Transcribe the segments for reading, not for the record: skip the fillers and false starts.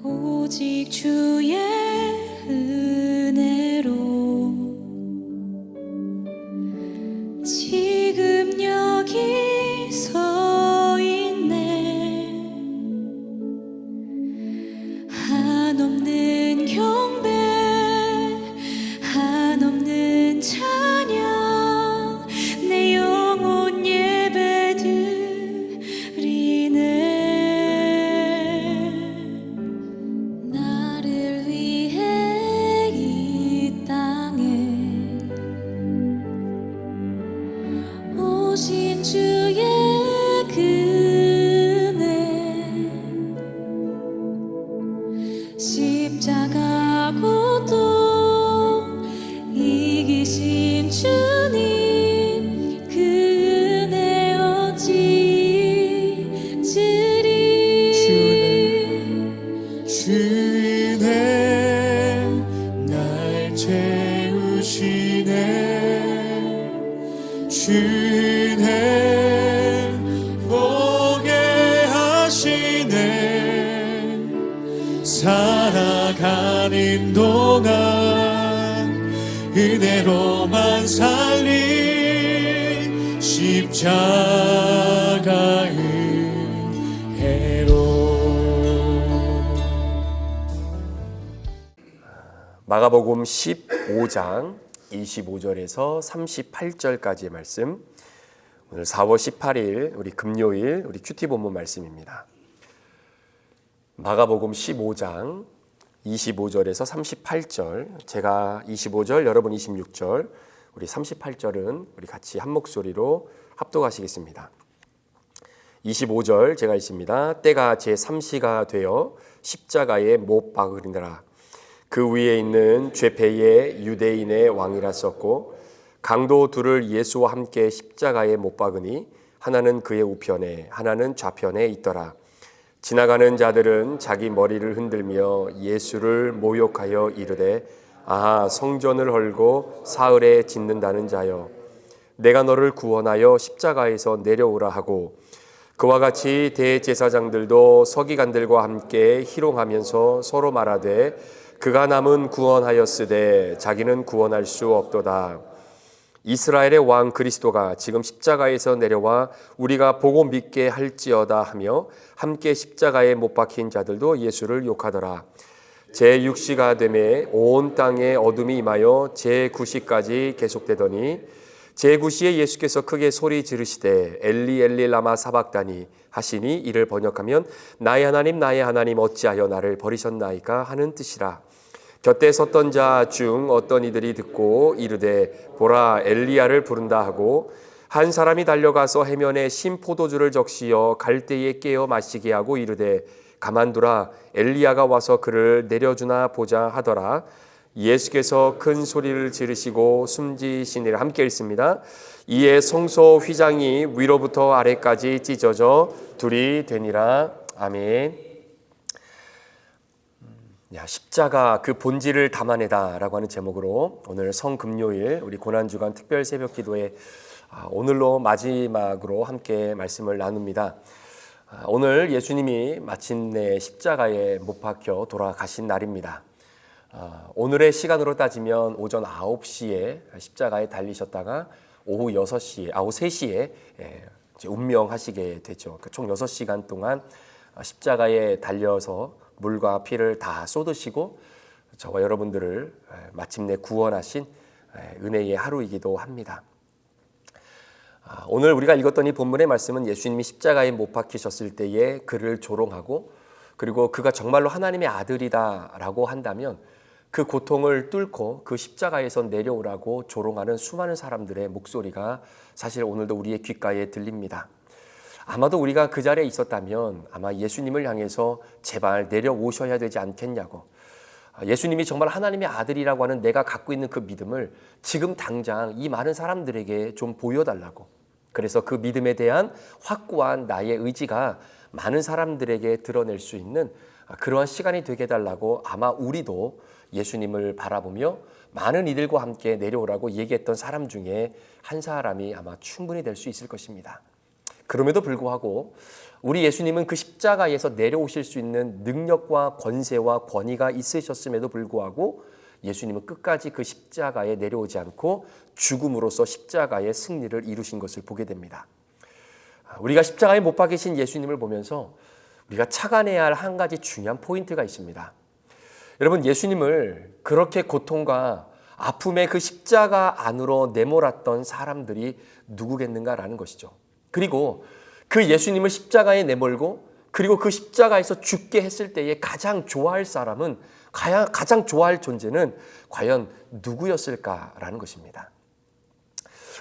오직 주의 은혜로 지금 여기 서 있네. 한없는 경배, 한없는 찬양, 내 영혼 예배드리네. 나를 위해 이 땅에 오신 주의 은혜, 십자가 고통 이기신 주님, 그 은혜 어찌 잊으리. 주인의 날 채우시네. 주인의 보게 하시네. 살아가는 동안 은혜로만 살린 십자가 은혜로. 마가복음 15장 25절에서 38절까지의 말씀, 오늘 4월 18일 우리 금요일 우리 큐티 본문 말씀입니다. 마가복음 15장 25절에서 38절, 제가 25절, 여러분 26절, 우리 38절은 우리 같이 한 목소리로 합독하시겠습니다. 25절 제가 읽습니다. 때가 제3시가 되어 십자가에 못 박으리더라. 그 위에 있는 죄패의 유대인의 왕이라 썼고, 강도 둘을 예수와 함께 십자가에 못 박으니 하나는 그의 우편에 하나는 좌편에 있더라. 지나가는 자들은 자기 머리를 흔들며 예수를 모욕하여 이르되, 아하, 성전을 헐고 사흘에 짓는다는 자여, 내가 너를 구원하여 십자가에서 내려오라 하고, 그와 같이 대제사장들도 서기관들과 함께 희롱하면서 서로 말하되, 그가 남은 구원하였으되 자기는 구원할 수 없도다. 이스라엘의 왕 그리스도가 지금 십자가에서 내려와 우리가 보고 믿게 할지어다 하며 함께 십자가에 못 박힌 자들도 예수를 욕하더라. 제6시가 되매 온 땅에 어둠이 임하여 제9시까지 계속되더니 제9시에 예수께서 크게 소리 지르시되 엘리 엘리 라마 사박다니 하시니, 이를 번역하면 나의 하나님 어찌하여 나를 버리셨나이까 하는 뜻이라. 곁에 섰던 자 중 어떤 이들이 듣고 이르되, 보라, 엘리야를 부른다 하고, 한 사람이 달려가서 해면에 신 포도주를 적시어 갈대에 깨어 마시게 하고 이르되, 가만두라, 엘리야가 와서 그를 내려주나 보자 하더라. 예수께서 큰 소리를 지르시고 숨지시니라. 함께 읽습니다. 이에 성소 휘장이 위로부터 아래까지 찢어져 둘이 되니라. 아멘. 십자가 그 본질을 담아내다라고 하는 제목으로 오늘 성금요일 우리 고난주간 특별 새벽 기도회 오늘로 마지막으로 함께 말씀을 나눕니다. 오늘 예수님이 마침내 십자가에 못 박혀 돌아가신 날입니다. 오늘의 시간으로 따지면 오전 9시에 십자가에 달리셨다가 오후 3시에 운명하시게 되죠. 총 6시간 동안 십자가에 달려서 물과 피를 다 쏟으시고 저와 여러분들을 마침내 구원하신 은혜의 하루이기도 합니다. 오늘 우리가 읽었던 이 본문의 말씀은 예수님이 십자가에 못 박히셨을 때에 그를 조롱하고, 그리고 그가 정말로 하나님의 아들이다라고 한다면 그 고통을 뚫고 그 십자가에서 내려오라고 조롱하는 수많은 사람들의 목소리가 사실 오늘도 우리의 귓가에 들립니다. 아마도 우리가 그 자리에 있었다면 아마 예수님을 향해서 제발 내려오셔야 되지 않겠냐고, 예수님이 정말 하나님의 아들이라고 하는 내가 갖고 있는 그 믿음을 지금 당장 이 많은 사람들에게 좀 보여달라고, 그래서 그 믿음에 대한 확고한 나의 의지가 많은 사람들에게 드러낼 수 있는 그러한 시간이 되게 해달라고 아마 우리도 예수님을 바라보며 많은 이들과 함께 내려오라고 얘기했던 사람 중에 한 사람이 아마 충분히 될 수 있을 것입니다. 그럼에도 불구하고 우리 예수님은 그 십자가에서 내려오실 수 있는 능력과 권세와 권위가 있으셨음에도 불구하고 예수님은 끝까지 그 십자가에 내려오지 않고 죽음으로써 십자가의 승리를 이루신 것을 보게 됩니다. 우리가 십자가에 못 박히신 예수님을 보면서 우리가 착안해야 할 한 가지 중요한 포인트가 있습니다. 여러분, 예수님을 그렇게 고통과 아픔의 그 십자가 안으로 내몰았던 사람들이 누구겠는가라는 것이죠. 그리고 그 예수님을 십자가에 내몰고 그리고 그 십자가에서 죽게 했을 때에 가장 좋아할 사람은, 가장 좋아할 존재는 과연 누구였을까라는 것입니다.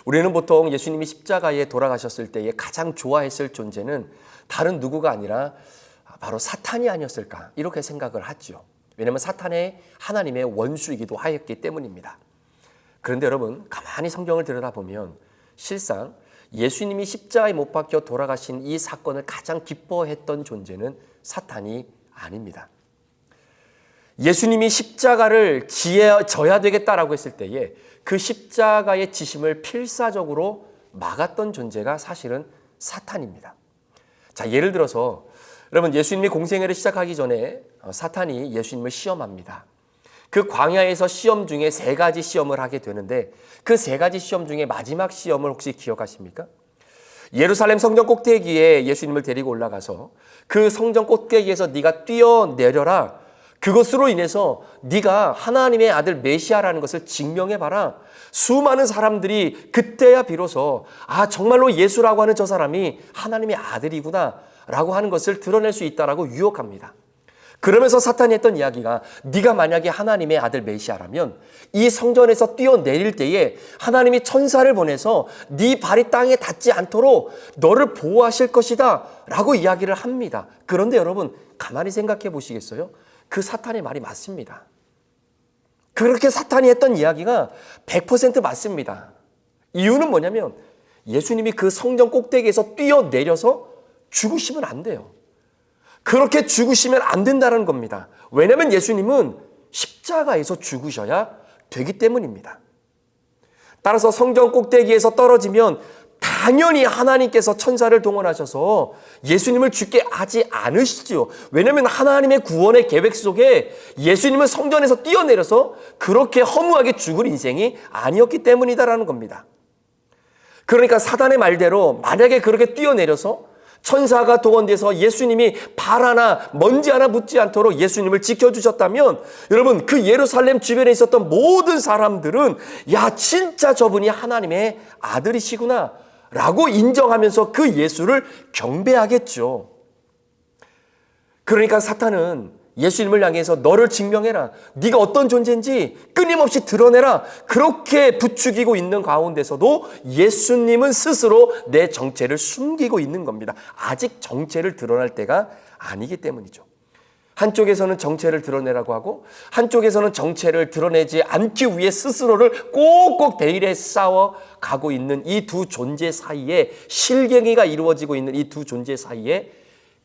우리는 보통 예수님이 십자가에 돌아가셨을 때에 가장 좋아했을 존재는 다른 누구가 아니라 바로 사탄이 아니었을까 이렇게 생각을 하죠. 왜냐하면 사탄의 하나님의 원수이기도 하였기 때문입니다. 그런데 여러분, 가만히 성경을 들여다보면 실상 예수님이 십자가에 못 박혀 돌아가신 이 사건을 가장 기뻐했던 존재는 사탄이 아닙니다. 예수님이 십자가를 져야 되겠다라고 했을 때에 그 십자가의 지심을 필사적으로 막았던 존재가 사실은 사탄입니다. 자, 예를 들어서 여러분, 예수님이 공생애를 시작하기 전에 사탄이 예수님을 시험합니다. 그 광야에서 시험 중에 3가지 시험을 하게 되는데 그 3가지 시험 중에 마지막 시험을 혹시 기억하십니까? 예루살렘 성전 꼭대기에 예수님을 데리고 올라가서 그 성전 꼭대기에서 네가 뛰어내려라. 그것으로 인해서 네가 하나님의 아들 메시아라는 것을 증명해봐라. 수많은 사람들이 그때야 비로소 정말로 예수라고 하는 저 사람이 하나님의 아들이구나 라고 하는 것을 드러낼 수 있다라고 유혹합니다. 그러면서 사탄이 했던 이야기가 네가 만약에 하나님의 아들 메시아라면 이 성전에서 뛰어내릴 때에 하나님이 천사를 보내서 네 발이 땅에 닿지 않도록 너를 보호하실 것이다 라고 이야기를 합니다. 그런데 여러분, 가만히 생각해 보시겠어요? 그 사탄의 말이 맞습니다. 그렇게 사탄이 했던 이야기가 100% 맞습니다. 이유는 뭐냐면 예수님이 그 성전 꼭대기에서 뛰어내려서 죽으시면 안 돼요. 그렇게 죽으시면 안 된다는 겁니다. 왜냐하면 예수님은 십자가에서 죽으셔야 되기 때문입니다. 따라서 성전 꼭대기에서 떨어지면 당연히 하나님께서 천사를 동원하셔서 예수님을 죽게 하지 않으시지요. 왜냐하면 하나님의 구원의 계획 속에 예수님은 성전에서 뛰어내려서 그렇게 허무하게 죽을 인생이 아니었기 때문이다라는 겁니다. 그러니까 사단의 말대로 만약에 그렇게 뛰어내려서 천사가 동원돼서 예수님이 발 하나 먼지 하나 묻지 않도록 예수님을 지켜주셨다면 여러분, 그 예루살렘 주변에 있었던 모든 사람들은 야, 진짜 저분이 하나님의 아들이시구나 라고 인정하면서 그 예수를 경배하겠죠. 그러니까 사탄은 예수님을 향해서 너를 증명해라, 네가 어떤 존재인지 끊임없이 드러내라, 그렇게 부추기고 있는 가운데서도 예수님은 스스로 내 정체를 숨기고 있는 겁니다. 아직 정체를 드러날 때가 아니기 때문이죠. 한쪽에서는 정체를 드러내라고 하고 한쪽에서는 정체를 드러내지 않기 위해 스스로를 꼭꼭 대일에 싸워 가고 있는 이 두 존재 사이에, 실갱이가 이루어지고 있는 이 두 존재 사이에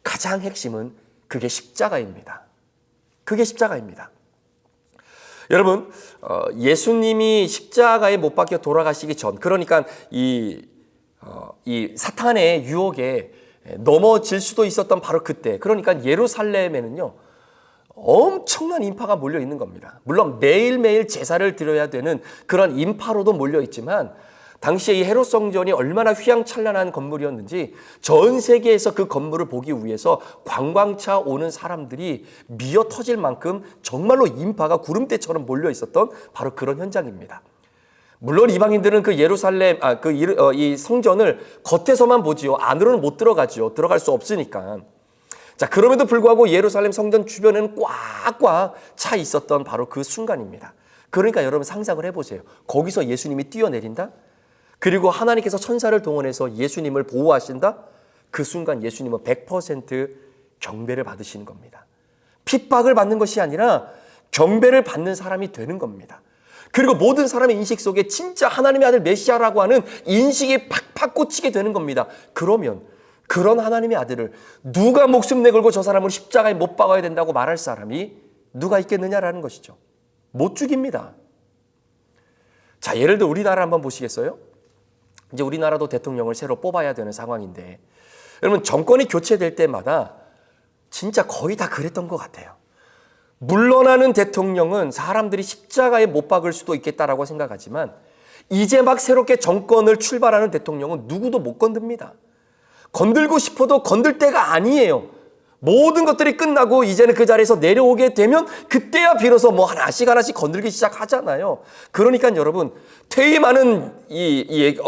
가장 핵심은 그게 십자가입니다. 그게 십자가입니다. 여러분, 예수님이 십자가에 못 박혀 돌아가시기 전, 그러니까 이 사탄의 유혹에 넘어질 수도 있었던 바로 그때, 그러니까 예루살렘에는요 엄청난 인파가 몰려 있는 겁니다. 물론 매일매일 제사를 드려야 되는 그런 인파로도 몰려 있지만 당시에 이 헤롯 성전이 얼마나 휘황찬란한 건물이었는지 전 세계에서 그 건물을 보기 위해서 관광차 오는 사람들이 미어 터질 만큼 정말로 인파가 구름대처럼 몰려 있었던 바로 그런 현장입니다. 물론 이방인들은 그 예루살렘 이 성전을 겉에서만 보지요. 안으로는 못 들어가지요. 들어갈 수 없으니까. 자, 그럼에도 불구하고 예루살렘 성전 주변에는 꽉꽉 차 있었던 바로 그 순간입니다. 그러니까 여러분 상상을 해보세요. 거기서 예수님이 뛰어내린다? 그리고 하나님께서 천사를 동원해서 예수님을 보호하신다? 그 순간 예수님은 100% 경배를 받으시는 겁니다. 핍박을 받는 것이 아니라 경배를 받는 사람이 되는 겁니다. 그리고 모든 사람의 인식 속에 진짜 하나님의 아들 메시아라고 하는 인식이 팍팍 꽂히게 되는 겁니다. 그러면 그런 하나님의 아들을 누가 목숨 내걸고 저 사람을 십자가에 못 박아야 된다고 말할 사람이 누가 있겠느냐라는 것이죠. 못 죽입니다. 자, 예를 들어 우리나라 한번 보시겠어요? 이제 우리나라도 대통령을 새로 뽑아야 되는 상황인데 여러분, 정권이 교체될 때마다 진짜 거의 다 그랬던 것 같아요. 물러나는 대통령은 사람들이 십자가에 못 박을 수도 있겠다라고 생각하지만 이제 막 새롭게 정권을 출발하는 대통령은 누구도 못 건듭니다. 건들고 싶어도 건들 때가 아니에요. 모든 것들이 끝나고 이제는 그 자리에서 내려오게 되면 그때야 비로소 뭐 하나씩 하나씩 건들기 시작하잖아요. 그러니까 여러분, 퇴임하는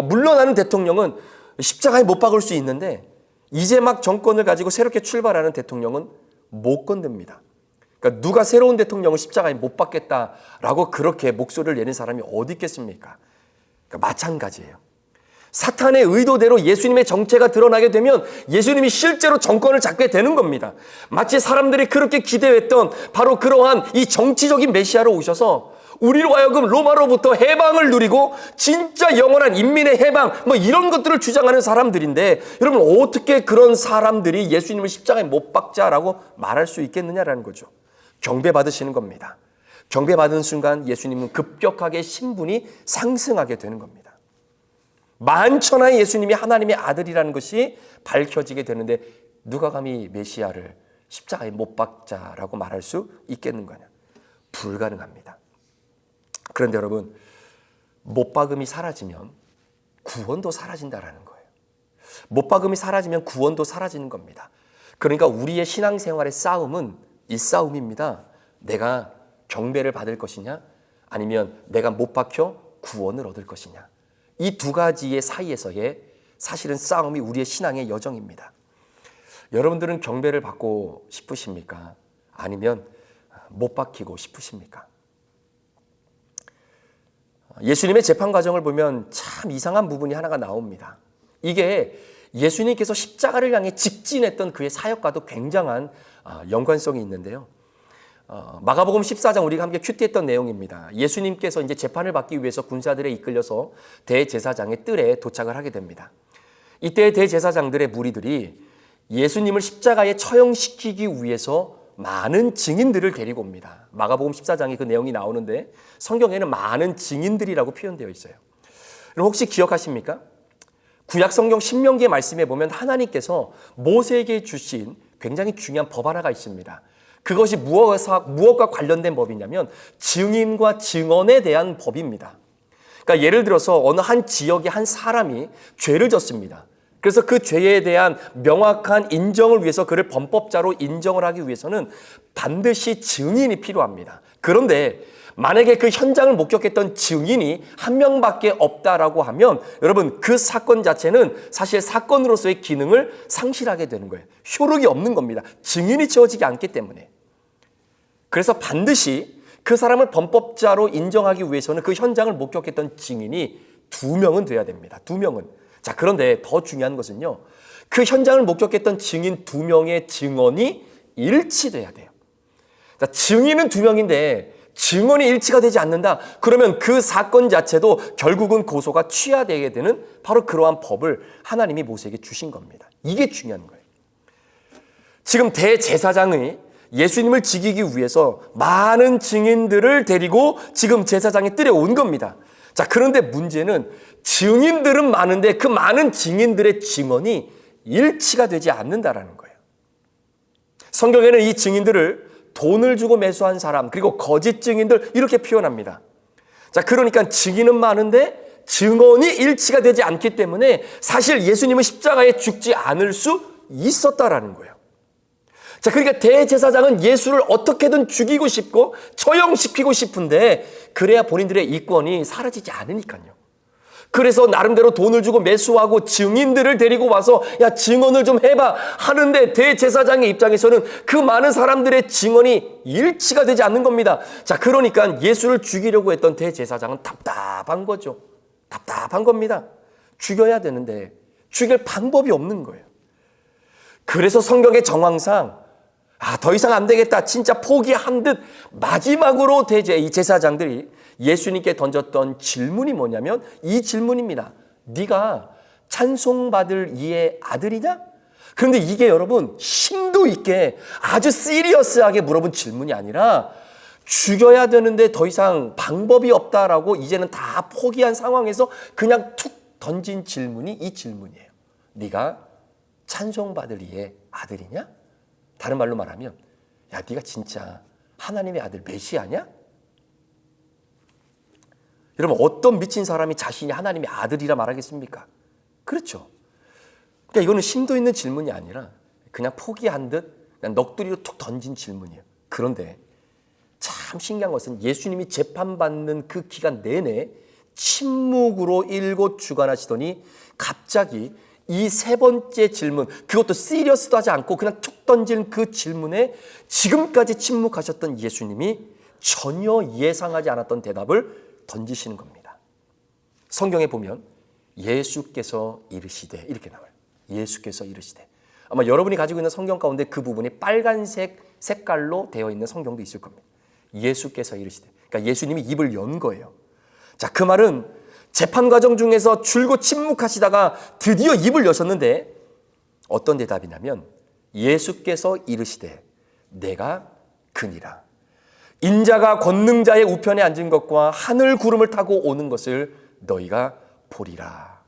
물러나는 대통령은 십자가에 못 박을 수 있는데 이제 막 정권을 가지고 새롭게 출발하는 대통령은 못 건듭니다. 그러니까 누가 새로운 대통령을 십자가에 못 박겠다라고 그렇게 목소리를 내는 사람이 어디 있겠습니까? 그러니까 마찬가지예요. 사탄의 의도대로 예수님의 정체가 드러나게 되면 예수님이 실제로 정권을 잡게 되는 겁니다. 마치 사람들이 그렇게 기대했던 바로 그러한 이 정치적인 메시아로 오셔서 우리로 하여금 로마로부터 해방을 누리고 진짜 영원한 인민의 해방 뭐 이런 것들을 주장하는 사람들인데, 여러분 어떻게 그런 사람들이 예수님을 십자가에 못 박자라고 말할 수 있겠느냐라는 거죠. 경배받으시는 겁니다. 경배받은 순간 예수님은 급격하게 신분이 상승하게 되는 겁니다. 만천하에 예수님이 하나님의 아들이라는 것이 밝혀지게 되는데 누가 감히 메시아를 십자가에 못 박자라고 말할 수 있겠는 거냐? 불가능합니다. 그런데 여러분, 못 박음이 사라지면 구원도 사라진다라는 거예요. 못 박음이 사라지면 구원도 사라지는 겁니다. 그러니까 우리의 신앙생활의 싸움은 이 싸움입니다. 내가 경배를 받을 것이냐, 아니면 내가 못 박혀 구원을 얻을 것이냐. 이 두 가지의 사이에서의 사실은 싸움이 우리의 신앙의 여정입니다. 여러분들은 경배를 받고 싶으십니까? 아니면 못 박히고 싶으십니까? 예수님의 재판 과정을 보면 참 이상한 부분이 하나가 나옵니다. 이게 예수님께서 십자가를 향해 직진했던 그의 사역과도 굉장한 연관성이 있는데요. 마가복음 14장 우리가 함께 큐티했던 내용입니다. 예수님께서 이제 재판을 받기 위해서 군사들에 이끌려서 대제사장의 뜰에 도착을 하게 됩니다. 이때 대제사장들의 무리들이 예수님을 십자가에 처형시키기 위해서 많은 증인들을 데리고 옵니다. 마가복음 14장에 그 내용이 나오는데 성경에는 많은 증인들이라고 표현되어 있어요. 혹시 기억하십니까? 구약 성경 신명기의 말씀에 보면 하나님께서 모세에게 주신 굉장히 중요한 법 하나가 있습니다. 그것이 무엇과 관련된 법이냐면 증인과 증언에 대한 법입니다. 그러니까 예를 들어서 어느 한 지역의 한 사람이 죄를 졌습니다. 그래서 그 죄에 대한 명확한 인정을 위해서 그를 범법자로 인정을 하기 위해서는 반드시 증인이 필요합니다. 그런데 만약에 그 현장을 목격했던 증인이 한 명밖에 없다라고 하면 여러분 그 사건 자체는 사실 사건으로서의 기능을 상실하게 되는 거예요. 효력이 없는 겁니다. 증인이 채워지지 않기 때문에. 그래서 반드시 그 사람을 범법자로 인정하기 위해서는 그 현장을 목격했던 증인이 2명은 돼야 됩니다. 2명은. 자, 그런데 더 중요한 것은요. 그 현장을 목격했던 증인 2명의 증언이 일치돼야 돼요. 자, 증인은 2명인데 증언이 일치가 되지 않는다. 그러면 그 사건 자체도 결국은 고소가 취하되게 되는 바로 그러한 법을 하나님이 모세에게 주신 겁니다. 이게 중요한 거예요. 지금 대제사장이 예수님을 지키기 위해서 많은 증인들을 데리고 지금 제사장의 뜰에 온 겁니다. 자, 그런데 문제는 증인들은 많은데 그 많은 증인들의 증언이 일치가 되지 않는다라는 거예요. 성경에는 이 증인들을 돈을 주고 매수한 사람, 그리고 거짓 증인들 이렇게 표현합니다. 자, 그러니까 증인은 많은데 증언이 일치가 되지 않기 때문에 사실 예수님은 십자가에 죽지 않을 수 있었다라는 거예요. 자, 그러니까 대제사장은 예수를 어떻게든 죽이고 싶고 처형시키고 싶은데 그래야 본인들의 이권이 사라지지 않으니까요. 그래서 나름대로 돈을 주고 매수하고 증인들을 데리고 와서 야 증언을 좀 해봐 하는데 대제사장의 입장에서는 그 많은 사람들의 증언이 일치가 되지 않는 겁니다. 자, 그러니까 예수를 죽이려고 했던 대제사장은 답답한 거죠. 답답한 겁니다. 죽여야 되는데 죽일 방법이 없는 거예요. 그래서 성경의 정황상 더 이상 안 되겠다 진짜 포기한 듯 마지막으로 이 제사장들이 예수님께 던졌던 질문이 뭐냐면 이 질문입니다. 네가 찬송받을 이의 아들이냐? 그런데 이게 여러분 심도 있게 아주 시리어스하게 물어본 질문이 아니라 죽여야 되는데 더 이상 방법이 없다라고 이제는 다 포기한 상황에서 그냥 툭 던진 질문이 이 질문이에요. 네가 찬송받을 이의 아들이냐? 다른 말로 말하면 야, 네가 진짜 하나님의 아들 메시아냐? 여러분, 어떤 미친 사람이 자신이 하나님의 아들이라 말하겠습니까? 그렇죠. 그러니까 이거는 심도 있는 질문이 아니라 그냥 포기한 듯 그냥 넋두리로 툭 던진 질문이에요. 그런데 참 신기한 것은 예수님이 재판받는 그 기간 내내 침묵으로 일곱 주관하시더니 갑자기 이 세 번째 질문, 그것도 시리어스도 하지 않고 그냥 툭 던진 그 질문에 지금까지 침묵하셨던 예수님이 전혀 예상하지 않았던 대답을 던지시는 겁니다. 성경에 보면 예수께서 이르시되 이렇게 나와요. 예수께서 이르시되. 아마 여러분이 가지고 있는 성경 가운데 그 부분이 빨간색 색깔로 되어 있는 성경도 있을 겁니다. 예수께서 이르시되. 그러니까 예수님이 입을 연 거예요. 자, 그 말은 재판 과정 중에서 줄곧 침묵하시다가 드디어 입을 여셨는데 어떤 대답이냐면 예수께서 이르시되 내가 그니라. 인자가 권능자의 우편에 앉은 것과 하늘 구름을 타고 오는 것을 너희가 보리라.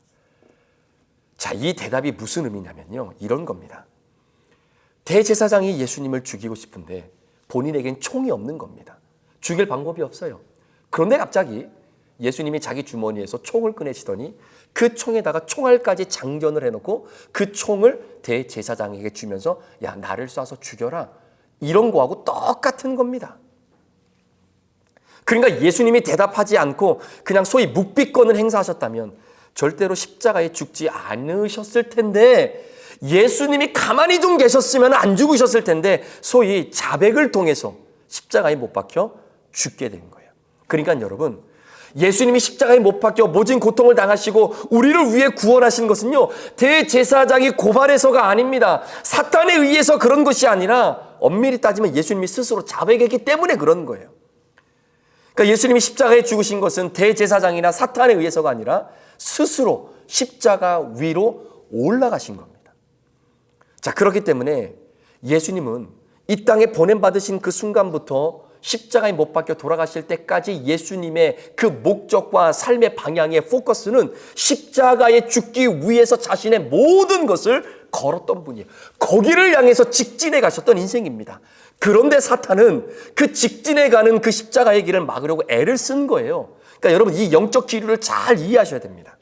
자, 이 대답이 무슨 의미냐면요, 이런 겁니다. 대제사장이 예수님을 죽이고 싶은데 본인에겐 총이 없는 겁니다. 죽일 방법이 없어요. 그런데 갑자기 예수님이 자기 주머니에서 총을 꺼내시더니 그 총에다가 총알까지 장전을 해놓고 그 총을 대제사장에게 주면서 야, 나를 쏴서 죽여라. 이런 거하고 똑같은 겁니다. 그러니까 예수님이 대답하지 않고 그냥 소위 묵비권을 행사하셨다면 절대로 십자가에 죽지 않으셨을 텐데, 예수님이 가만히 좀 계셨으면 안 죽으셨을 텐데 소위 자백을 통해서 십자가에 못 박혀 죽게 된 거예요. 그러니까 여러분, 예수님이 십자가에 못 박혀 모진 고통을 당하시고 우리를 위해 구원하신 것은요, 대제사장이 고발해서가 아닙니다. 사탄에 의해서 그런 것이 아니라 엄밀히 따지면 예수님이 스스로 자백했기 때문에 그런 거예요. 그러니까 예수님이 십자가에 죽으신 것은 대제사장이나 사탄에 의해서가 아니라 스스로 십자가 위로 올라가신 겁니다. 자, 그렇기 때문에 예수님은 이 땅에 보냄받으신 그 순간부터 십자가에 못 박혀 돌아가실 때까지 예수님의 그 목적과 삶의 방향의 포커스는 십자가에 죽기 위해서 자신의 모든 것을 걸었던 분이에요. 거기를 향해서 직진해 가셨던 인생입니다. 그런데 사탄은 그 직진해 가는 그 십자가의 길을 막으려고 애를 쓴 거예요. 그러니까 여러분, 이 영적 기류를 잘 이해하셔야 됩니다.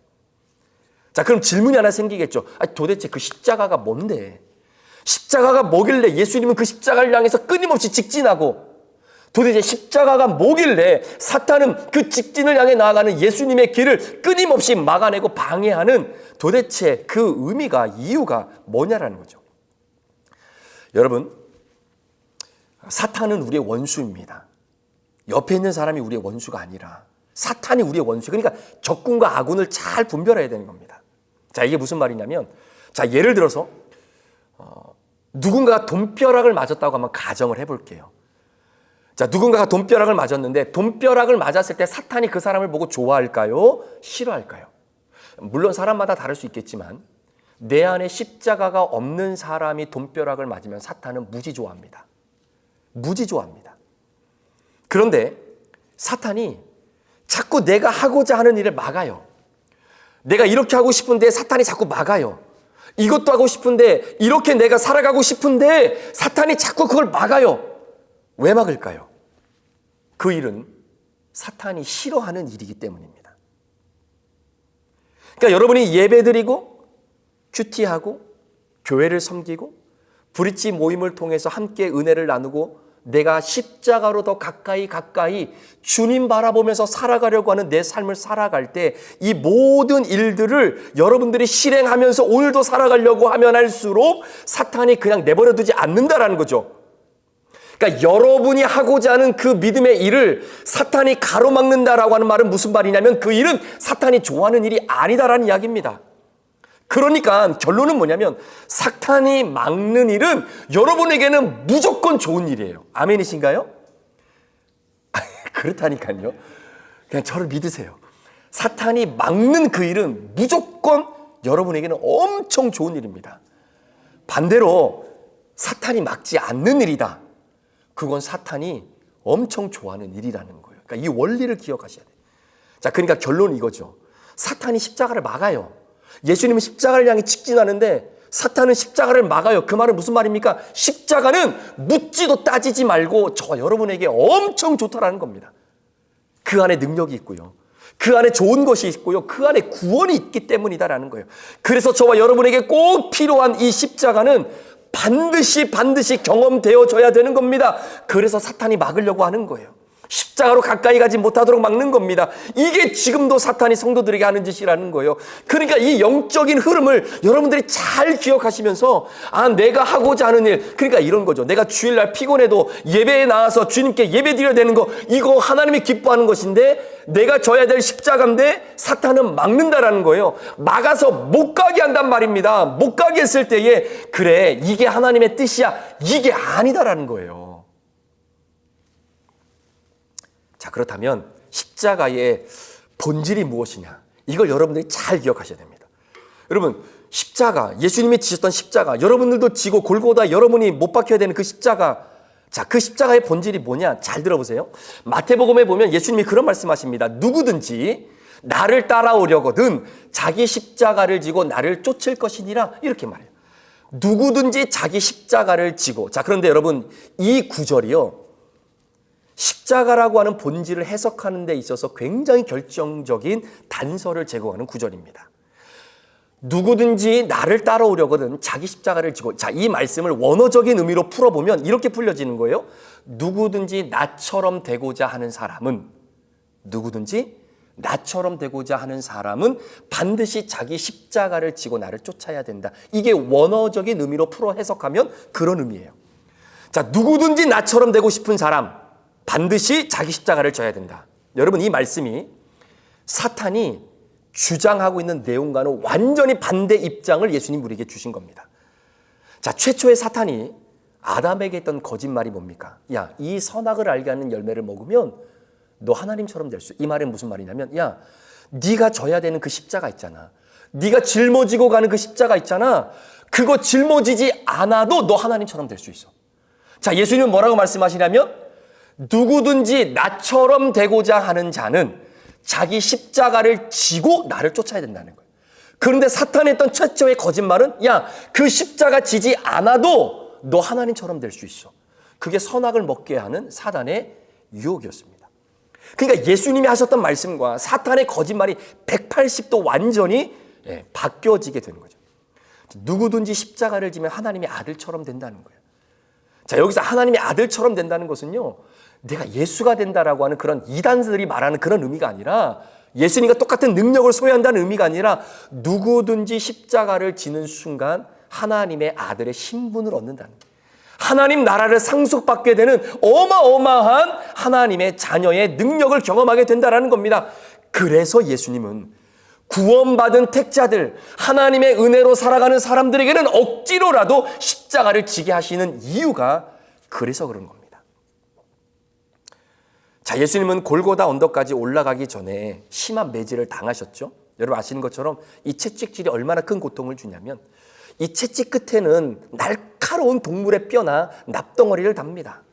자, 그럼 질문이 하나 생기겠죠. 도대체 그 십자가가 뭔데? 십자가가 뭐길래 예수님은 그 십자가를 향해서 끊임없이 직진하고, 도대체 십자가가 뭐길래 사탄은 그 직진을 향해 나아가는 예수님의 길을 끊임없이 막아내고 방해하는, 도대체 그 의미가, 이유가 뭐냐라는 거죠. 여러분, 사탄은 우리의 원수입니다. 옆에 있는 사람이 우리의 원수가 아니라 사탄이 우리의 원수. 그러니까 적군과 아군을 잘 분별해야 되는 겁니다. 자, 이게 무슨 말이냐면, 자, 예를 들어서 누군가가 돈벼락을 맞았다고 한번 가정을 해볼게요. 자, 누군가가 돈벼락을 맞았는데 돈벼락을 맞았을 때 사탄이 그 사람을 보고 좋아할까요? 싫어할까요? 물론 사람마다 다를 수 있겠지만 내 안에 십자가가 없는 사람이 돈벼락을 맞으면 사탄은 무지 좋아합니다. 무지 좋아합니다. 그런데 사탄이 자꾸 내가 하고자 하는 일을 막아요. 내가 이렇게 하고 싶은데 사탄이 자꾸 막아요. 이것도 하고 싶은데, 이렇게 내가 살아가고 싶은데 사탄이 자꾸 그걸 막아요. 왜 막을까요? 그 일은 사탄이 싫어하는 일이기 때문입니다. 그러니까 여러분이 예배드리고 큐티하고 교회를 섬기고 브릿지 모임을 통해서 함께 은혜를 나누고 내가 십자가로 더 가까이 주님 바라보면서 살아가려고 하는 내 삶을 살아갈 때 이 모든 일들을 여러분들이 실행하면서 오늘도 살아가려고 하면 할수록 사탄이 그냥 내버려두지 않는다라는 거죠. 그러니까 여러분이 하고자 하는 그 믿음의 일을 사탄이 가로막는다라고 하는 말은 무슨 말이냐면 그 일은 사탄이 좋아하는 일이 아니다라는 이야기입니다. 그러니까 결론은 뭐냐면 사탄이 막는 일은 여러분에게는 무조건 좋은 일이에요. 아멘이신가요? 그렇다니까요. 그냥 저를 믿으세요. 사탄이 막는 그 일은 무조건 여러분에게는 엄청 좋은 일입니다. 반대로 사탄이 막지 않는 일이다. 그건 사탄이 엄청 좋아하는 일이라는 거예요. 그러니까 이 원리를 기억하셔야 돼요. 자, 그러니까 결론은 이거죠. 사탄이 십자가를 막아요. 예수님은 십자가를 향해 직진하는데 사탄은 십자가를 막아요. 그 말은 무슨 말입니까? 십자가는 묻지도 따지지 말고 저 여러분에게 엄청 좋다라는 겁니다. 그 안에 능력이 있고요. 그 안에 좋은 것이 있고요. 그 안에 구원이 있기 때문이다라는 거예요. 그래서 저와 여러분에게 꼭 필요한 이 십자가는 반드시 경험되어져야 되는 겁니다. 그래서 사탄이 막으려고 하는 거예요. 십자가로 가까이 가지 못하도록 막는 겁니다. 이게 지금도 사탄이 성도들에게 하는 짓이라는 거예요. 그러니까 이 영적인 흐름을 여러분들이 잘 기억하시면서 내가 하고자 하는 일, 그러니까 이런 거죠. 내가 주일날 피곤해도 예배에 나와서 주님께 예배 드려야 되는 거, 이거 하나님이 기뻐하는 것인데 내가 져야 될 십자가인데 사탄은 막는다라는 거예요. 막아서 못 가게 한단 말입니다. 못 가게 했을 때에 그래, 이게 하나님의 뜻이야, 이게 아니다라는 거예요. 자, 그렇다면 십자가의 본질이 무엇이냐? 이걸 여러분들이 잘 기억하셔야 됩니다. 여러분, 십자가, 예수님이 지셨던 십자가, 여러분들도 지고 골고다 여러분이 못 박혀야 되는 그 십자가, 자, 그 십자가의 본질이 뭐냐? 잘 들어보세요. 마태복음에 보면 예수님이 그런 말씀하십니다. 누구든지 나를 따라오려거든 자기 십자가를 지고 나를 쫓을 것이니라, 이렇게 말해요. 누구든지 자기 십자가를 지고. 자, 그런데 여러분, 이 구절이요, 십자가라고 하는 본질을 해석하는 데 있어서 굉장히 결정적인 단서를 제공하는 구절입니다. 누구든지 나를 따라오려거든 자기 십자가를 지고. 자, 이 말씀을 원어적인 의미로 풀어보면 이렇게 풀려지는 거예요. 누구든지 나처럼 되고자 하는 사람은, 누구든지 나처럼 되고자 하는 사람은 반드시 자기 십자가를 지고 나를 쫓아야 된다. 이게 원어적인 의미로 풀어 해석하면 그런 의미예요. 자, 누구든지 나처럼 되고 싶은 사람, 반드시 자기 십자가를 져야 된다. 여러분, 이 말씀이 사탄이 주장하고 있는 내용과는 완전히 반대 입장을 예수님 우리에게 주신 겁니다. 자, 최초의 사탄이 아담에게 했던 거짓말이 뭡니까? 야, 이 선악을 알게 하는 열매를 먹으면 너 하나님처럼 될 수. 이 말은 무슨 말이냐면, 야, 네가 져야 되는 그 십자가 있잖아. 네가 짊어지고 가는 그 십자가 있잖아. 그거 짊어지지 않아도 너 하나님처럼 될 수 있어. 자, 예수님은 뭐라고 말씀하시냐면, 누구든지 나처럼 되고자 하는 자는 자기 십자가를 지고 나를 쫓아야 된다는 거예요. 그런데 사탄이 했던 최초의 거짓말은, 야, 그 십자가 지지 않아도 너 하나님처럼 될 수 있어. 그게 선악을 먹게 하는 사단의 유혹이었습니다. 그러니까 예수님이 하셨던 말씀과 사탄의 거짓말이 180도 완전히 바뀌어지게 되는 거죠. 누구든지 십자가를 지면 하나님의 아들처럼 된다는 거예요. 자, 여기서 하나님의 아들처럼 된다는 것은요, 내가 예수가 된다라고 하는 그런 이단들이 말하는 그런 의미가 아니라, 예수님과 똑같은 능력을 소유한다는 의미가 아니라, 누구든지 십자가를 지는 순간 하나님의 아들의 신분을 얻는다는 거예요. 하나님 나라를 상속받게 되는 어마어마한 하나님의 자녀의 능력을 경험하게 된다는 겁니다. 그래서 예수님은 구원받은 택자들, 하나님의 은혜로 살아가는 사람들에게는 억지로라도 십자가를 지게 하시는 이유가 그래서 그런 겁니다. 자, 예수님은 골고다 언덕까지 올라가기 전에 심한 매질을 당하셨죠. 여러분 아시는 것처럼 이 채찍질이 얼마나 큰 고통을 주냐면, 이 채찍 끝에는 날카로운 동물의 뼈나 납덩어리를 답니다.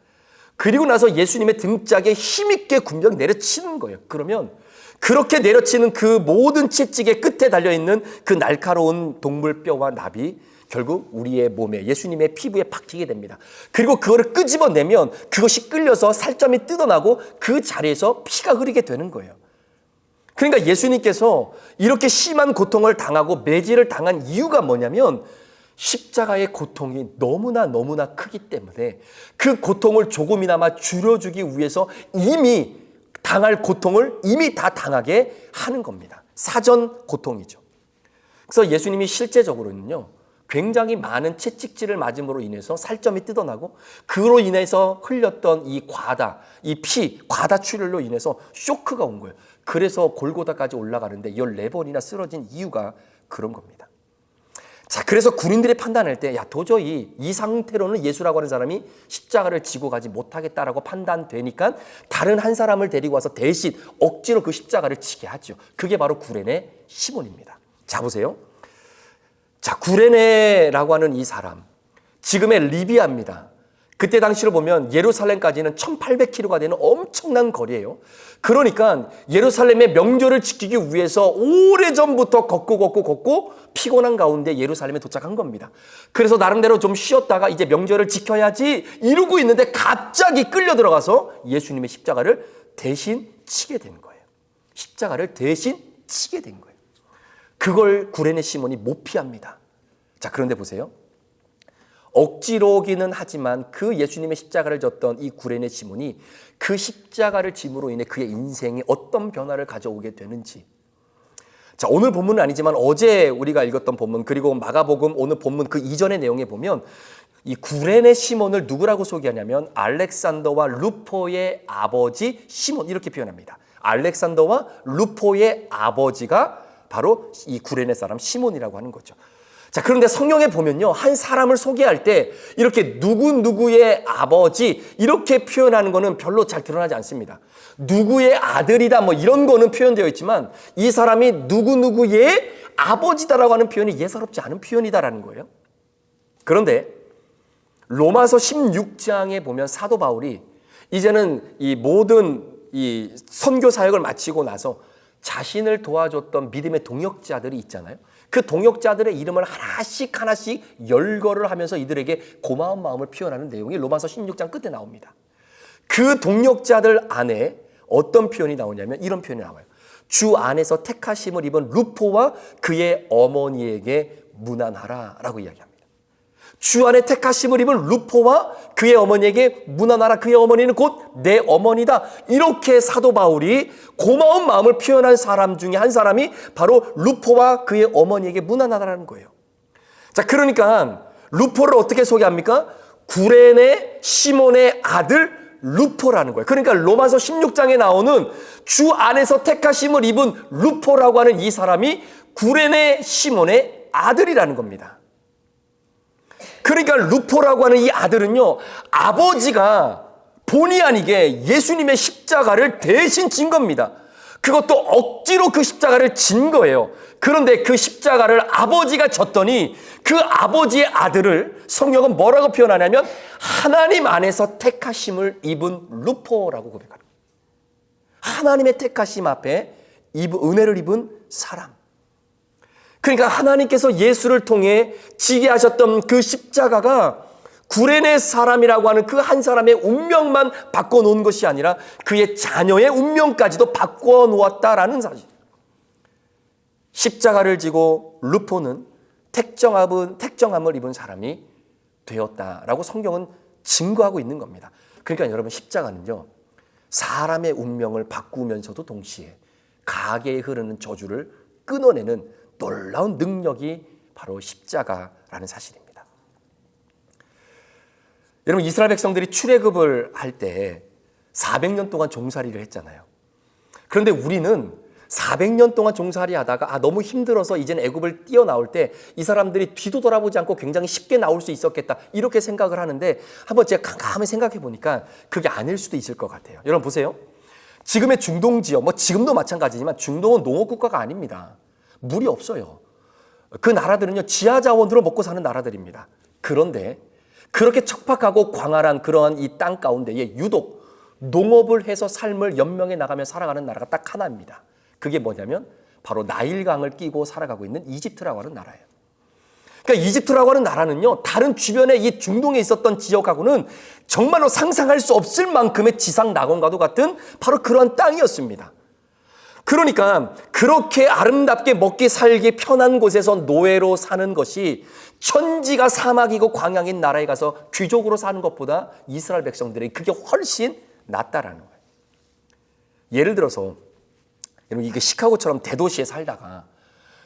그리고 나서 예수님의 등짝에 힘있게 군병 내려치는 거예요. 그러면 그렇게 내려치는 그 모든 채찍의 끝에 달려있는 그 날카로운 동물 뼈와 납이 결국 우리의 몸에, 예수님의 피부에 박히게 됩니다. 그리고 그거를 끄집어내면 그것이 끌려서 살점이 뜯어나고 그 자리에서 피가 흐르게 되는 거예요. 그러니까 예수님께서 이렇게 심한 고통을 당하고 매질을 당한 이유가 뭐냐면, 십자가의 고통이 너무나 크기 때문에 그 고통을 조금이나마 줄여주기 위해서 이미 당할 고통을 이미 다 당하게 하는 겁니다. 사전 고통이죠. 그래서 예수님이 실제적으로는요, 굉장히 많은 채찍질을 맞음으로 인해서 살점이 뜯어나고, 그로 인해서 흘렸던 이 과다 출혈로 인해서 쇼크가 온 거예요. 그래서 골고다까지 올라가는데 14번이나 쓰러진 이유가 그런 겁니다. 자, 그래서 군인들이 판단할 때, 야, 도저히 이 상태로는 예수라고 하는 사람이 십자가를 지고 가지 못하겠다라고 판단되니까 다른 한 사람을 데리고 와서 대신 억지로 그 십자가를 지게 하죠. 그게 바로 구레네 시몬입니다. 자, 보세요. 자, 구레네라고 하는 이 사람, 지금의 리비아입니다. 그때 당시로 보면 예루살렘까지는 1800km가 되는 엄청난 거리예요. 그러니까 예루살렘의 명절을 지키기 위해서 오래전부터 걷고 피곤한 가운데 예루살렘에 도착한 겁니다. 그래서 나름대로 좀 쉬었다가 이제 명절을 지켜야지 이러고 있는데 갑자기 끌려 들어가서 예수님의 십자가를 대신 치게 된 거예요. 십자가를 대신 치게 된 거예요. 그걸 구레네 시몬이 못 피합니다. 자, 그런데 보세요. 억지로기는 하지만 그 예수님의 십자가를 졌던 이 구레네 시몬이 그 십자가를 짐으로 인해 그의 인생에 어떤 변화를 가져오게 되는지. 자, 오늘 본문은 아니지만 어제 우리가 읽었던 본문 그리고 마가복음 오늘 본문 그 이전의 내용에 보면 이 구레네 시몬을 누구라고 소개하냐면 알렉산더와 루포의 아버지 시몬 이렇게 표현합니다. 알렉산더와 루포의 아버지가 바로 이 구레네 사람 시몬이라고 하는 거죠. 자, 그런데 성경에 보면요, 한 사람을 소개할 때 이렇게 누구누구의 아버지 이렇게 표현하는 거는 별로 잘 드러나지 않습니다. 누구의 아들이다 뭐 이런 거는 표현되어 있지만 이 사람이 누구누구의 아버지다라고 하는 표현이 예사롭지 않은 표현이다라는 거예요. 그런데 로마서 16장에 보면 사도 바울이 이제는 이 모든 이 선교 사역을 마치고 나서 자신을 도와줬던 믿음의 동역자들이 있잖아요. 그 동역자들의 이름을 하나씩 열거를 하면서 이들에게 고마운 마음을 표현하는 내용이 로마서 16장 끝에 나옵니다. 그 동역자들 안에 어떤 표현이 나오냐면 이런 표현이 나와요. 주 안에서 택하심을 입은 루포와 그의 어머니에게 문안하라 라고 이야기합니다. 주 안에 택하심을 입은 루포와 그의 어머니에게 문안하라. 그의 어머니는 곧 내 어머니다. 이렇게 사도 바울이 고마운 마음을 표현한 사람 중에 한 사람이 바로 루포와 그의 어머니에게 문안하라는 거예요. 자, 그러니까 루포를 어떻게 소개합니까? 구레네 시몬의 아들 루포라는 거예요. 그러니까 로마서 16장에 나오는 주 안에서 택하심을 입은 루포라고 하는 이 사람이 구레네 시몬의 아들이라는 겁니다. 그러니까 루포라고 하는 이 아들은요, 아버지가 본의 아니게 예수님의 십자가를 대신 진 겁니다. 그것도 억지로 그 십자가를 진 거예요. 그런데 그 십자가를 아버지가 졌더니 그 아버지의 아들을 성경은 뭐라고 표현하냐면 하나님 안에서 택하심을 입은 루포라고 고백하는 거예요. 하나님의 택하심 앞에 은혜를 입은 사람. 그러니까 하나님께서 예수를 통해 지게 하셨던 그 십자가가 구레네 사람이라고 하는 그 한 사람의 운명만 바꿔놓은 것이 아니라 그의 자녀의 운명까지도 바꿔놓았다라는 사실. 십자가를 지고 루포는 택정함을 입은 사람이 되었다라고 성경은 증거하고 있는 겁니다. 그러니까 여러분, 십자가는요, 사람의 운명을 바꾸면서도 동시에 가게에 흐르는 저주를 끊어내는 놀라운 능력이 바로 십자가라는 사실입니다. 여러분, 이스라엘 백성들이 출애굽을 할 때 400년 동안 종살이를 했잖아요. 그런데 우리는 400년 동안 종살이 하다가 너무 힘들어서 이제는 애굽을 뛰어나올 때 이 사람들이 뒤도 돌아보지 않고 굉장히 쉽게 나올 수 있었겠다 이렇게 생각을 하는데 한번 제가 깜깜히 생각해 보니까 그게 아닐 수도 있을 것 같아요. 여러분 보세요. 지금의 중동 지역, 뭐 지금도 마찬가지지만 중동은 농업국가가 아닙니다. 물이 없어요. 그 나라들은요, 지하 자원으로 먹고 사는 나라들입니다. 그런데 그렇게 척박하고 광활한 그러한 이 땅 가운데에 유독 농업을 해서 삶을 연명해 나가며 살아가는 나라가 딱 하나입니다. 그게 뭐냐면 바로 나일강을 끼고 살아가고 있는 이집트라고 하는 나라예요. 그러니까 이집트라고 하는 나라는요, 다른 주변에 이 중동에 있었던 지역하고는 정말로 상상할 수 없을 만큼의 지상 낙원과도 같은 바로 그러한 땅이었습니다. 그러니까 그렇게 아름답게 먹기 살기 편한 곳에서 노예로 사는 것이 천지가 사막이고 광야인 나라에 가서 귀족으로 사는 것보다 이스라엘 백성들이 그게 훨씬 낫다라는 거예요. 예를 들어서 여러분, 이게 시카고처럼 대도시에 살다가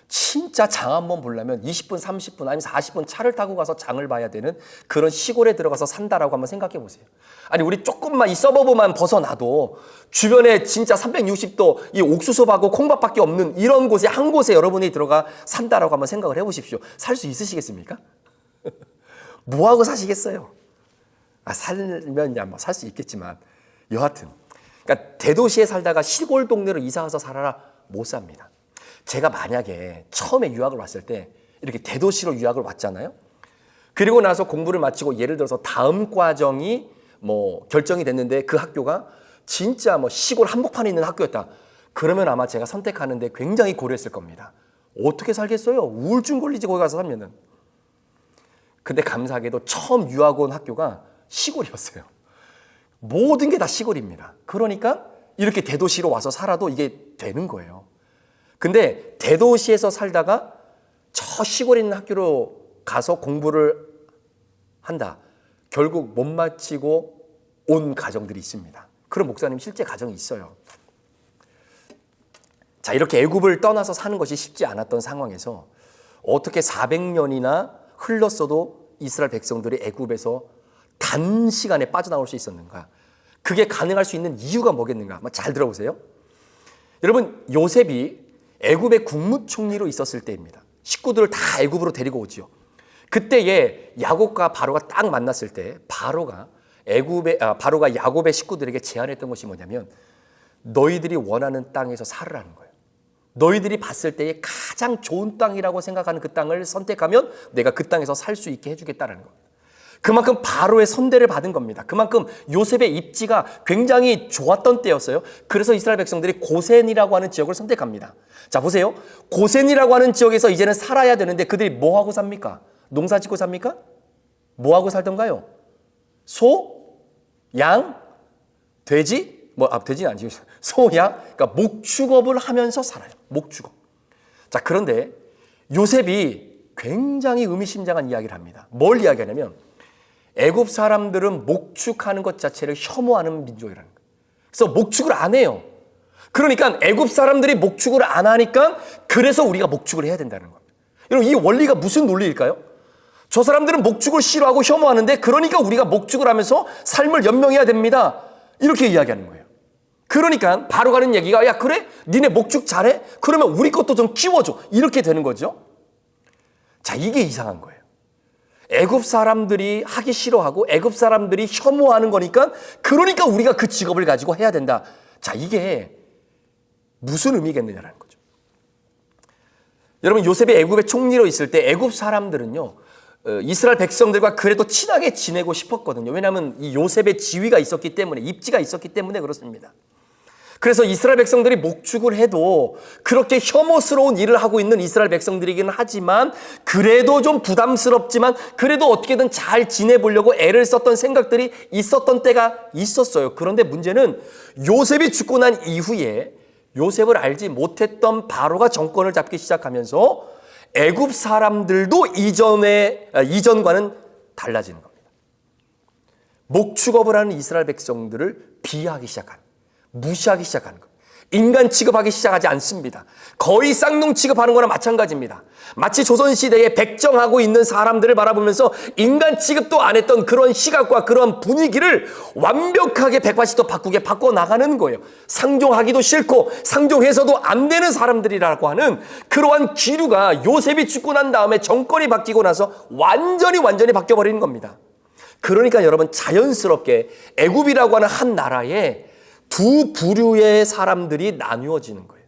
진짜 장 한번 보려면 20분, 30분 아니면 40분 차를 타고 가서 장을 봐야 되는 그런 시골에 들어가서 산다라고 한번 생각해 보세요. 아니, 우리 조금만 이 서버브만 벗어나도 주변에 진짜 360도 이 옥수수하고 콩밥밖에 없는 이런 곳에 한 곳에 여러분이 들어가 산다라고 한번 생각을 해 보십시오. 살 수 있으시겠습니까? 뭐하고 사시겠어요? 살면야 뭐 살 수 있겠지만 여하튼 그러니까 대도시에 살다가 시골 동네로 이사 가서 살아라 못 삽니다. 제가 만약에 처음에 유학을 왔을 때 이렇게 대도시로 유학을 왔잖아요. 그리고 나서 공부를 마치고 예를 들어서 다음 과정이 뭐 결정이 됐는데 그 학교가 진짜 뭐 시골 한복판에 있는 학교였다. 그러면 아마 제가 선택하는데 굉장히 고려했을 겁니다. 어떻게 살겠어요? 우울증 걸리지 거기 가서 살면은. 근데 감사하게도 처음 유학 온 학교가 시골이었어요. 모든 게 다 시골입니다. 그러니까 이렇게 대도시로 와서 살아도 이게 되는 거예요. 근데 대도시에서 살다가 저 시골에 있는 학교로 가서 공부를 한다. 결국 못 마치고 온 가정들이 있습니다. 그런 목사님 실제 가정이 있어요. 자, 이렇게 애굽을 떠나서 사는 것이 쉽지 않았던 상황에서 어떻게 400년이나 흘렀어도 이스라엘 백성들이 애굽에서 단시간에 빠져나올 수 있었는가? 그게 가능할 수 있는 이유가 뭐겠는가? 한번 잘 들어보세요. 여러분, 요셉이 애굽의 국무총리로 있었을 때입니다. 식구들을 다 애굽으로 데리고 오지요. 그때에 야곱과 바로가 딱 만났을 때 바로가 야곱의 식구들에게 제안했던 것이 뭐냐면 너희들이 원하는 땅에서 살으라는 거예요. 너희들이 봤을 때에 가장 좋은 땅이라고 생각하는 그 땅을 선택하면 내가 그 땅에서 살 수 있게 해주겠다는 겁니다. 그만큼 바로의 선대를 받은 겁니다. 그만큼 요셉의 입지가 굉장히 좋았던 때였어요. 그래서 이스라엘 백성들이 고센이라고 하는 지역을 선택합니다. 자, 보세요. 고센이라고 하는 지역에서 이제는 살아야 되는데 그들이 뭐하고 삽니까? 농사 짓고 삽니까? 뭐하고 살던가요? 소, 양, 돼지? 돼지는 아니죠. 소, 양. 그러니까 목축업을 하면서 살아요. 목축업. 자, 그런데 요셉이 굉장히 의미심장한 이야기를 합니다. 뭘 이야기하냐면 애굽 사람들은 목축하는 것 자체를 혐오하는 민족이라는 거예요. 그래서 목축을 안 해요. 그러니까 애굽 사람들이 목축을 안 하니까 그래서 우리가 목축을 해야 된다는 겁니다. 여러분, 이 원리가 무슨 논리일까요? 저 사람들은 목축을 싫어하고 혐오하는데 그러니까 우리가 목축을 하면서 삶을 연명해야 됩니다. 이렇게 이야기하는 거예요. 그러니까 바로 가는 얘기가 야 그래? 니네 목축 잘해? 그러면 우리 것도 좀 키워줘. 이렇게 되는 거죠. 자, 이게 이상한 거예요. 애굽 사람들이 하기 싫어하고 애굽 사람들이 혐오하는 거니까 그러니까 우리가 그 직업을 가지고 해야 된다. 자, 이게 무슨 의미겠느냐라는 거죠. 여러분, 요셉이 애굽의 총리로 있을 때 애굽 사람들은요 이스라엘 백성들과 그래도 친하게 지내고 싶었거든요. 왜냐하면 이 요셉의 지위가 있었기 때문에, 입지가 있었기 때문에 그렇습니다. 그래서 이스라엘 백성들이 목축을 해도 그렇게 혐오스러운 일을 하고 있는 이스라엘 백성들이기는 하지만 그래도 좀 부담스럽지만 그래도 어떻게든 잘 지내보려고 애를 썼던 생각들이 있었던 때가 있었어요. 그런데 문제는 요셉이 죽고 난 이후에 요셉을 알지 못했던 바로가 정권을 잡기 시작하면서 애굽 사람들도 이전과는 달라지는 겁니다. 목축업을 하는 이스라엘 백성들을 비하하기 시작하는, 무시하기 시작하는 것. 인간 취급하기 시작하지 않습니다. 거의 쌍놈 취급하는 거나 마찬가지입니다. 마치 조선시대에 백정하고 있는 사람들을 바라보면서 인간 취급도 안 했던 그런 시각과 그런 분위기를 완벽하게 180도 바꿔나가는 거예요. 상종하기도 싫고 상종해서도 안 되는 사람들이라고 하는 그러한 기류가 요셉이 죽고 난 다음에 정권이 바뀌고 나서 완전히 바뀌어버리는 겁니다. 그러니까 여러분, 자연스럽게 애굽이라고 하는 한 나라에 두 부류의 사람들이 나누어지는 거예요.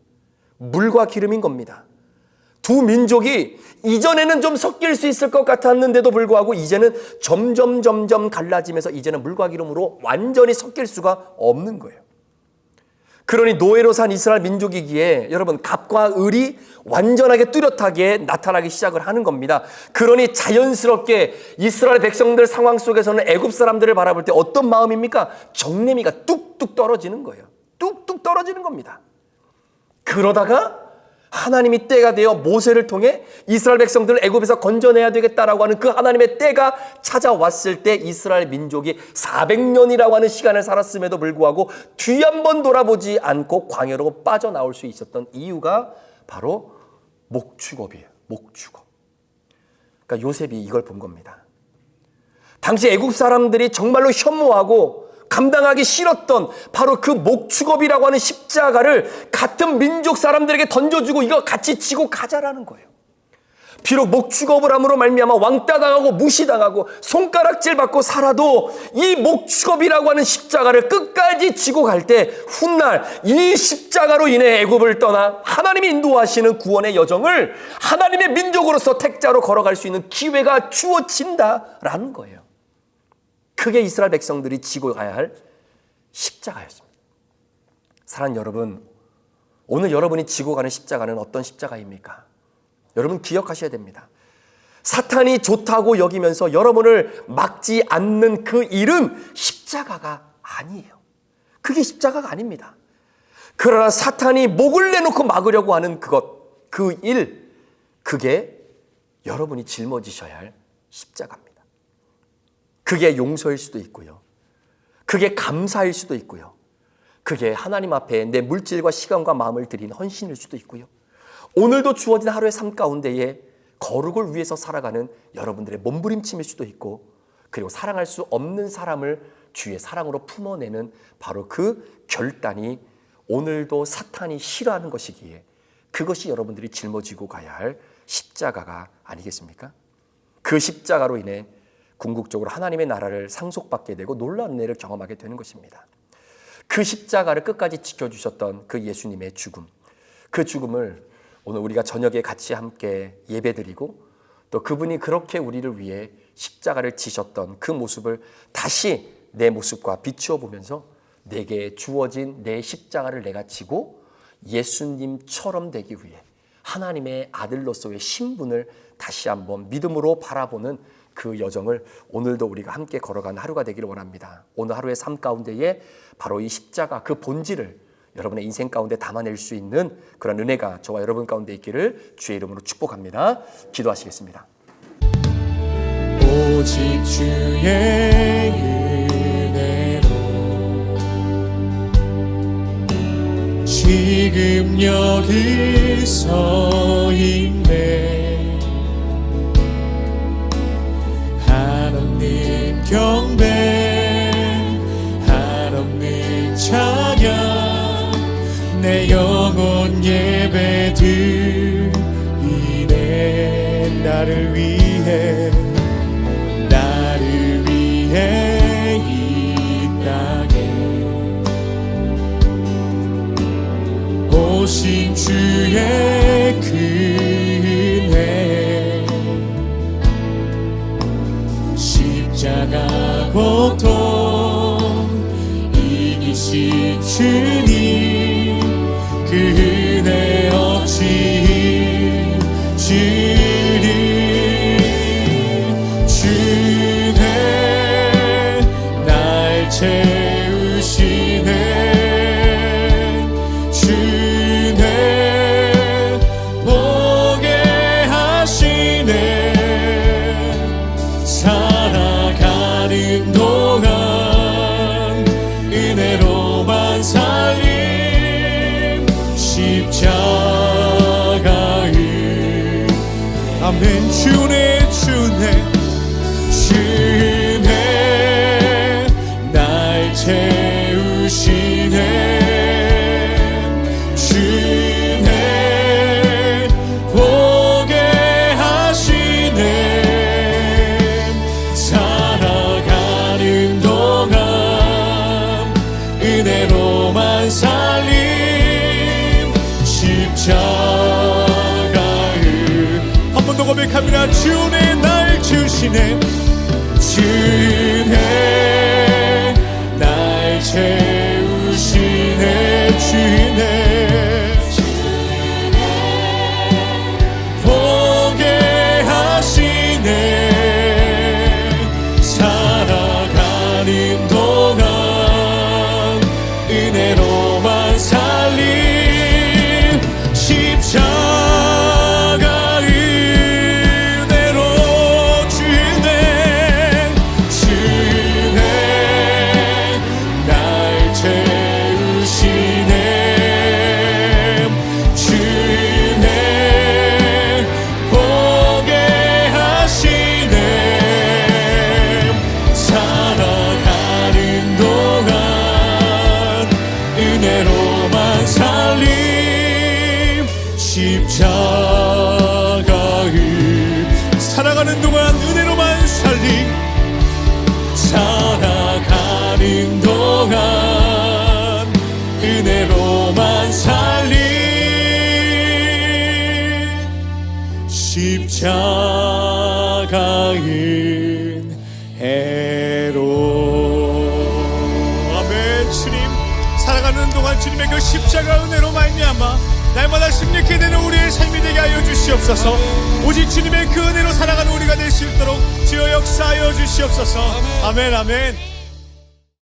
물과 기름인 겁니다. 두 민족이 이전에는 좀 섞일 수 있을 것 같았는데도 불구하고 이제는 점점 갈라지면서 이제는 물과 기름으로 완전히 섞일 수가 없는 거예요. 그러니 노예로 산 이스라엘 민족이기에 여러분, 갑과 을이 완전하게 뚜렷하게 나타나기 시작을 하는 겁니다. 그러니 자연스럽게 이스라엘 백성들 상황 속에서는 애굽 사람들을 바라볼 때 어떤 마음입니까? 정내미가 뚝뚝 떨어지는 거예요. 뚝뚝 떨어지는 겁니다. 그러다가 하나님이 때가 되어 모세를 통해 이스라엘 백성들을 애굽에서 건져내야 되겠다라고 하는 그 하나님의 때가 찾아왔을 때 이스라엘 민족이 400년이라고 하는 시간을 살았음에도 불구하고 뒤 한번 돌아보지 않고 광야로 빠져나올 수 있었던 이유가 바로 목축업이에요. 목축업. 그러니까 요셉이 이걸 본 겁니다. 당시 애굽 사람들이 정말로 혐오하고 감당하기 싫었던 바로 그 목축업이라고 하는 십자가를 같은 민족 사람들에게 던져주고 이거 같이 지고 가자라는 거예요. 비록 목축업을 함으로 말미암아 왕따당하고 무시당하고 손가락질 받고 살아도 이 목축업이라고 하는 십자가를 끝까지 지고 갈 때 훗날 이 십자가로 인해 애굽을 떠나 하나님이 인도하시는 구원의 여정을 하나님의 민족으로서 택자로 걸어갈 수 있는 기회가 주어진다라는 거예요. 그게 이스라엘 백성들이 지고 가야 할 십자가였습니다. 사랑하는 여러분, 오늘 여러분이 지고 가는 십자가는 어떤 십자가입니까? 여러분 기억하셔야 됩니다. 사탄이 좋다고 여기면서 여러분을 막지 않는 그 일은 십자가가 아니에요. 그게 십자가가 아닙니다. 그러나 사탄이 목을 내놓고 막으려고 하는 그 일, 그게 여러분이 짊어지셔야 할 십자가입니다. 그게 용서일 수도 있고요. 그게 감사일 수도 있고요. 그게 하나님 앞에 내 물질과 시간과 마음을 드린 헌신일 수도 있고요. 오늘도 주어진 하루의 삶 가운데에 거룩을 위해서 살아가는 여러분들의 몸부림침일 수도 있고, 그리고 사랑할 수 없는 사람을 주의 사랑으로 품어내는 바로 그 결단이 오늘도 사탄이 싫어하는 것이기에 그것이 여러분들이 짊어지고 가야 할 십자가가 아니겠습니까? 그 십자가로 인해 궁극적으로 하나님의 나라를 상속받게 되고 놀라운 은혜를 경험하게 되는 것입니다. 그 십자가를 끝까지 지켜주셨던 그 예수님의 죽음, 그 죽음을 오늘 우리가 저녁에 같이 함께 예배드리고, 또 그분이 그렇게 우리를 위해 십자가를 지셨던 그 모습을 다시 내 모습과 비추어 보면서 내게 주어진 내 십자가를 내가 지고 예수님처럼 되기 위해 하나님의 아들로서의 신분을 다시 한번 믿음으로 바라보는 그 여정을 오늘도 우리가 함께 걸어가는 하루가 되기를 원합니다. 오늘 하루의 삶 가운데에 바로 이 십자가 그 본질을 여러분의 인생 가운데 담아낼 수 있는 그런 은혜가 저와 여러분 가운데 있기를 주의 이름으로 축복합니다. 기도하시겠습니다. 오직 주의 은혜로 지금 여기 서 있네. 한없는 경배, 한없는 찬양, 내 영혼 예배 드리네. 나를 위해 이 땅에 오신 주의 은혜, 십자가 고통 이기신 주님, 그 은혜 어찌 주리. 주네 날 채우시네. 주네 보게 하시네. 살아가는 동안 은혜로만 살림 십자가의 아멘. 주네 주네 날 채우시네. 주네 보게 하시네. 살아가는 동안 은혜로만 살림 십자가의 한 번 더 고백합니다. 주네 날 주시네. 주네 날 채우시네. 주네 보게 하시네. 살아가는 동안 은혜로만 살림 십자가의 은혜로. 주네 날 채우시네. 주네 보게 하시네. 살아가는 동안 은혜로만 살림 십자가의 살아가는 동안 주님의 그 십자가 은혜로 말미암아 날마다 승리케 되는 우리의 삶이 되게 하여 주시옵소서. 오직 주님의 그 은혜로 살아가는 우리가 될 수 있도록 주여 역사하여 주시옵소서. 아멘 아멘.